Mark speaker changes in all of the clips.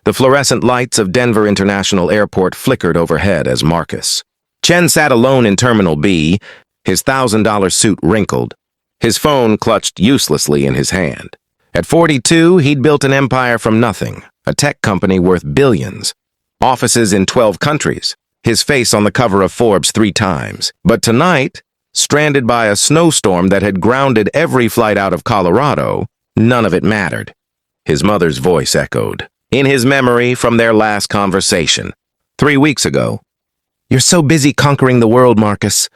Speaker 1: The fluorescent lights of Denver International Airport flickered overhead as Marcus. Chen sat alone in Terminal B, his $1,000 suit wrinkled, his phone clutched uselessly in his hand. At 42, he'd built an empire from nothing, a tech company worth billions, offices in 12 countries, his face on the cover of Forbes 3 times. But tonight, stranded by a snowstorm that had grounded every flight out of Colorado, none of it mattered. His mother's voice echoed, in his memory from their last conversation, 3 weeks ago. "You're so busy conquering the world, Marcus,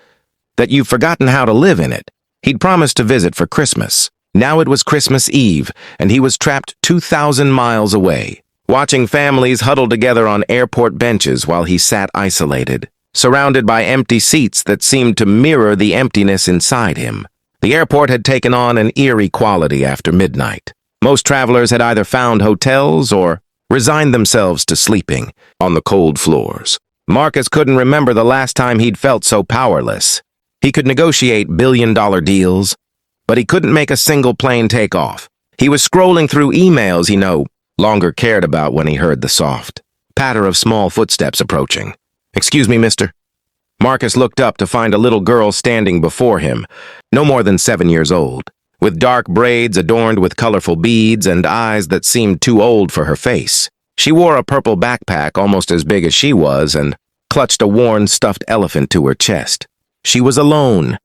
Speaker 1: that you've forgotten how to live in it." He'd promised to visit for Christmas. Now it was Christmas Eve, and he was trapped 2,000 miles away, watching families huddle together on airport benches while he sat isolated, surrounded by empty seats that seemed to mirror the emptiness inside him. The airport had taken on an eerie quality after midnight. Most travelers had either found hotels or resigned themselves to sleeping on the cold floors. Marcus couldn't remember the last time he'd felt so powerless. He could negotiate billion-dollar deals, but he couldn't make a single plane take off. He was scrolling through emails he no longer cared about when he heard the soft patter of small footsteps approaching. "Excuse me, mister." Marcus looked up to find a little girl standing before him, no more than 7 years old, with dark braids adorned with colorful beads and eyes that seemed too old for her face. She wore a purple backpack almost as big as she was and clutched a worn stuffed elephant to her chest. She was alone.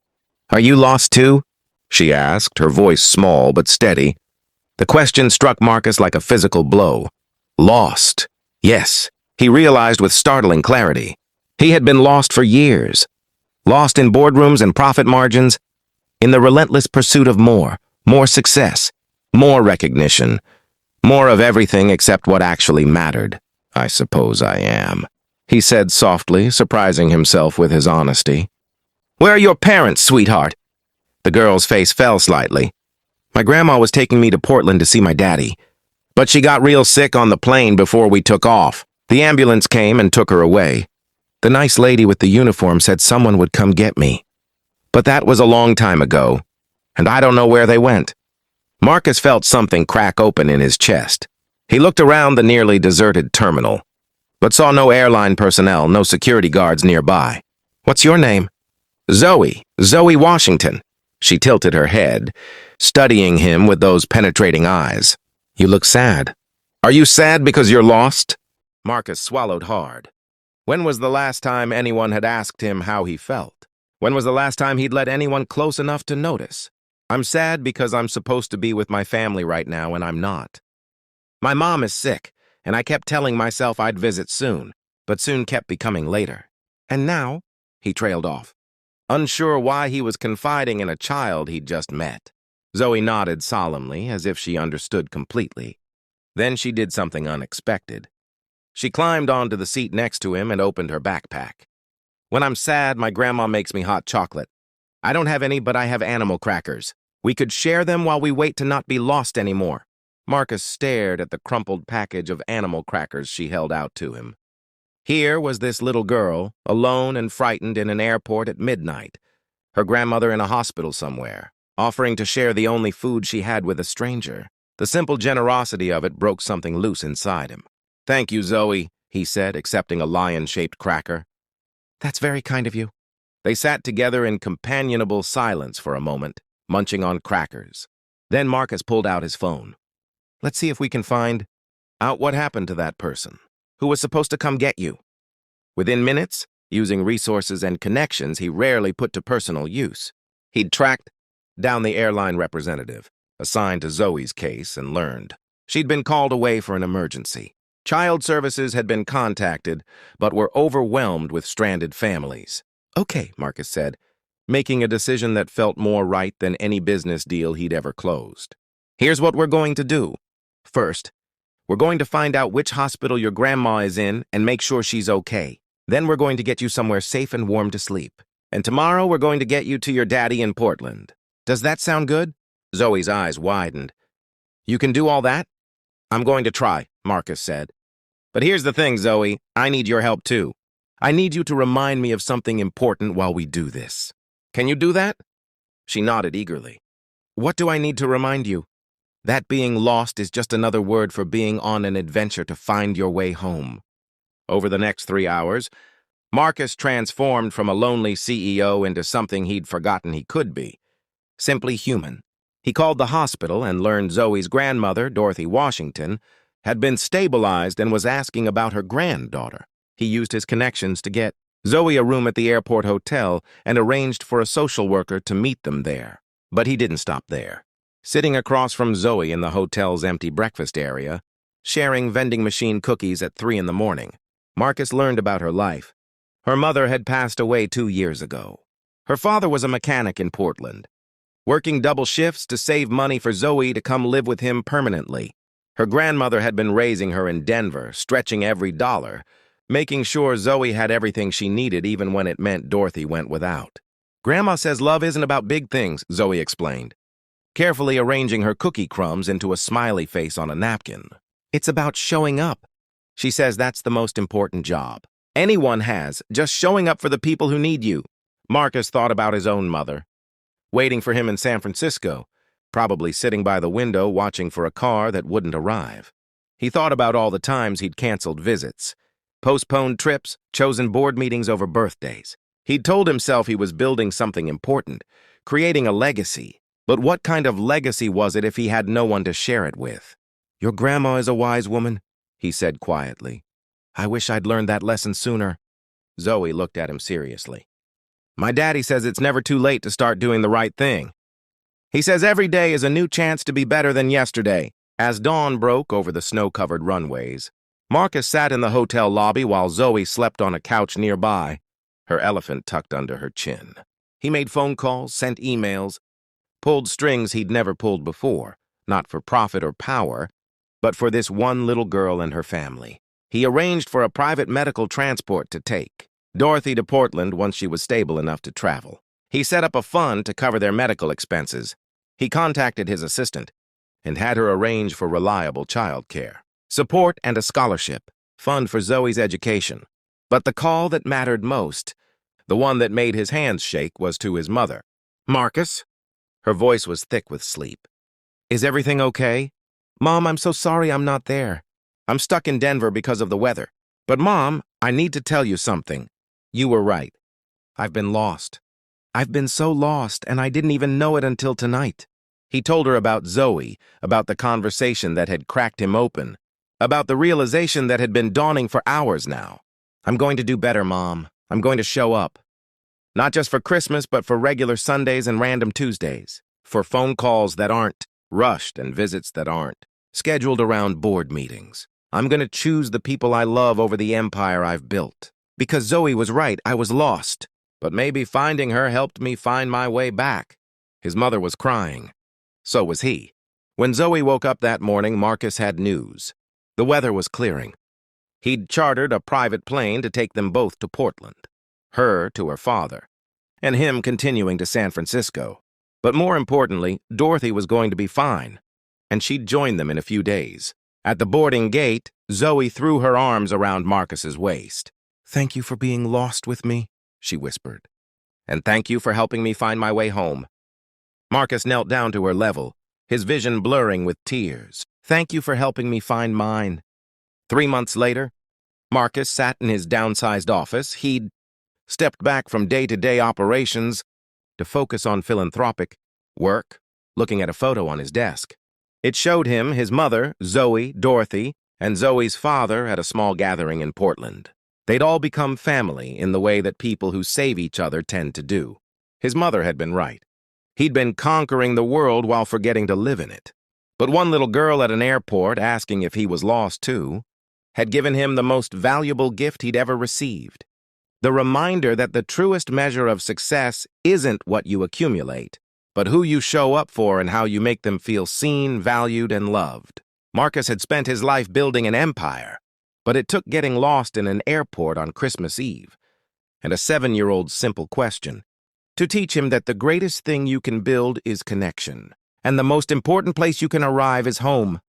Speaker 1: "Are you lost too?" she asked, her voice small but steady. The question struck Marcus like a physical blow. Lost. Yes, he realized with startling clarity. He had been lost for years. Lost in boardrooms and profit margins, in the relentless pursuit of more success, more recognition, more of everything except what actually mattered. "I suppose I am," he said softly, surprising himself with his honesty. "Where are your parents, sweetheart?" The girl's face fell slightly. "My grandma was taking me to Portland to see my daddy, but she got real sick on the plane before we took off. The ambulance came and took her away. The nice lady with the uniform said someone would come get me. But that was a long time ago, and I don't know where they went." Marcus felt something crack open in his chest. He looked around the nearly deserted terminal, but saw no airline personnel, no security guards nearby. "What's your name?" "Zoe Washington." She tilted her head, studying him with those penetrating eyes. "You look sad." "Are you sad because you're lost?" Marcus swallowed hard. When was the last time anyone had asked him how he felt? When was the last time he'd let anyone close enough to notice? "I'm sad because I'm supposed to be with my family right now and I'm not. My mom is sick, and I kept telling myself I'd visit soon, but soon kept becoming later. And now," he trailed off, unsure why he was confiding in a child he'd just met. Zoe nodded solemnly, as if she understood completely. Then she did something unexpected. She climbed onto the seat next to him and opened her backpack. "When I'm sad, my grandma makes me hot chocolate. I don't have any, but I have animal crackers. We could share them while we wait to not be lost anymore." Marcus stared at the crumpled package of animal crackers she held out to him. Here was this little girl, alone and frightened in an airport at midnight, her grandmother in a hospital somewhere, offering to share the only food she had with a stranger. The simple generosity of it broke something loose inside him. "Thank you, Zoe," he said, accepting a lion-shaped cracker. "That's very kind of you." They sat together in companionable silence for a moment, munching on crackers. Then Marcus pulled out his phone. "Let's see if we can find out what happened to that person who was supposed to come get you." Within minutes, using resources and connections he rarely put to personal use, he'd tracked down the airline representative assigned to Zoe's case and learned she'd been called away for an emergency. Child services had been contacted, but were overwhelmed with stranded families. "Okay," Marcus said, making a decision that felt more right than any business deal he'd ever closed. "Here's what we're going to do. First, we're going to find out which hospital your grandma is in and make sure she's okay. Then we're going to get you somewhere safe and warm to sleep. And tomorrow we're going to get you to your daddy in Portland. Does that sound good?" Zoe's eyes widened. "You can do all that?" "I'm going to try," Marcus said. "But here's the thing, Zoe. I need your help too. I need you to remind me of something important while we do this. Can you do that?" She nodded eagerly. "What do I need to remind you?" That being lost is just another word for being on an adventure to find your way home. Over the next 3 hours, Marcus transformed from a lonely CEO into something he'd forgotten he could be. Simply human. He called the hospital and learned Zoe's grandmother, Dorothy Washington, had been stabilized and was asking about her granddaughter. He used his connections to get Zoe a room at the airport hotel and arranged for a social worker to meet them there. But he didn't stop there. Sitting across from Zoe in the hotel's empty breakfast area, sharing vending machine cookies at 3 in the morning, Marcus learned about her life. Her mother had passed away 2 years ago. Her father was a mechanic in Portland, working double shifts to save money for Zoe to come live with him permanently. Her grandmother had been raising her in Denver, stretching every dollar, making sure Zoe had everything she needed even when it meant Dorothy went without. Grandma says love isn't about big things, Zoe explained, carefully arranging her cookie crumbs into a smiley face on a napkin. It's about showing up. She says that's the most important job anyone has, just showing up for the people who need you. Marcus thought about his own mother, waiting for him in San Francisco, probably sitting by the window watching for a car that wouldn't arrive. He thought about all the times he'd canceled visits, postponed trips, chosen board meetings over birthdays. He'd told himself he was building something important, creating a legacy. But what kind of legacy was it if he had no one to share it with? Your grandma is a wise woman, he said quietly. I wish I'd learned that lesson sooner. Zoe looked at him seriously. My daddy says it's never too late to start doing the right thing. He says every day is a new chance to be better than yesterday. As dawn broke over the snow-covered runways, Marcus sat in the hotel lobby while Zoe slept on a couch nearby, her elephant tucked under her chin. He made phone calls, sent emails, pulled strings he'd never pulled before, not for profit or power, but for this one little girl and her family. He arranged for a private medical transport to take Dorothy to Portland once she was stable enough to travel. He set up a fund to cover their medical expenses. He contacted his assistant and had her arrange for reliable childcare, support, and a scholarship fund for Zoe's education. But the call that mattered most, the one that made his hands shake, was to his mother. Marcus? Her voice was thick with sleep. Is everything okay? Mom, I'm so sorry I'm not there. I'm stuck in Denver because of the weather. But Mom, I need to tell you something. You were right. I've been lost. I've been so lost, and I didn't even know it until tonight. He told her about Zoe, about the conversation that had cracked him open, about the realization that had been dawning for hours now. I'm going to do better, Mom. I'm going to show up. Not just for Christmas, but for regular Sundays and random Tuesdays. For phone calls that aren't rushed and visits that aren't scheduled around board meetings. I'm going to choose the people I love over the empire I've built. Because Zoe was right, I was lost. But maybe finding her helped me find my way back. His mother was crying. So was he. When Zoe woke up that morning, Marcus had news. The weather was clearing. He'd chartered a private plane to take them both to Portland. Her to her father, and him continuing to San Francisco. But more importantly, Dorothy was going to be fine, and she'd join them in a few days. At the boarding gate, Zoe threw her arms around Marcus's waist. Thank you for being lost with me, she whispered. And thank you for helping me find my way home. Marcus knelt down to her level, his vision blurring with tears. Thank you for helping me find mine. 3 months later, Marcus sat in his downsized office. He'd stepped back from day-to-day operations to focus on philanthropic work, looking at a photo on his desk. It showed him his mother, Zoe, Dorothy, and Zoe's father at a small gathering in Portland. They'd all become family in the way that people who save each other tend to do. His mother had been right. He'd been conquering the world while forgetting to live in it. But one little girl at an airport, asking if he was lost too, had given him the most valuable gift he'd ever received. The reminder that the truest measure of success isn't what you accumulate, but who you show up for and how you make them feel seen, valued, and loved. Marcus had spent his life building an empire, but it took getting lost in an airport on Christmas Eve and a 7-year-old's simple question to teach him that the greatest thing you can build is connection, and the most important place you can arrive is home.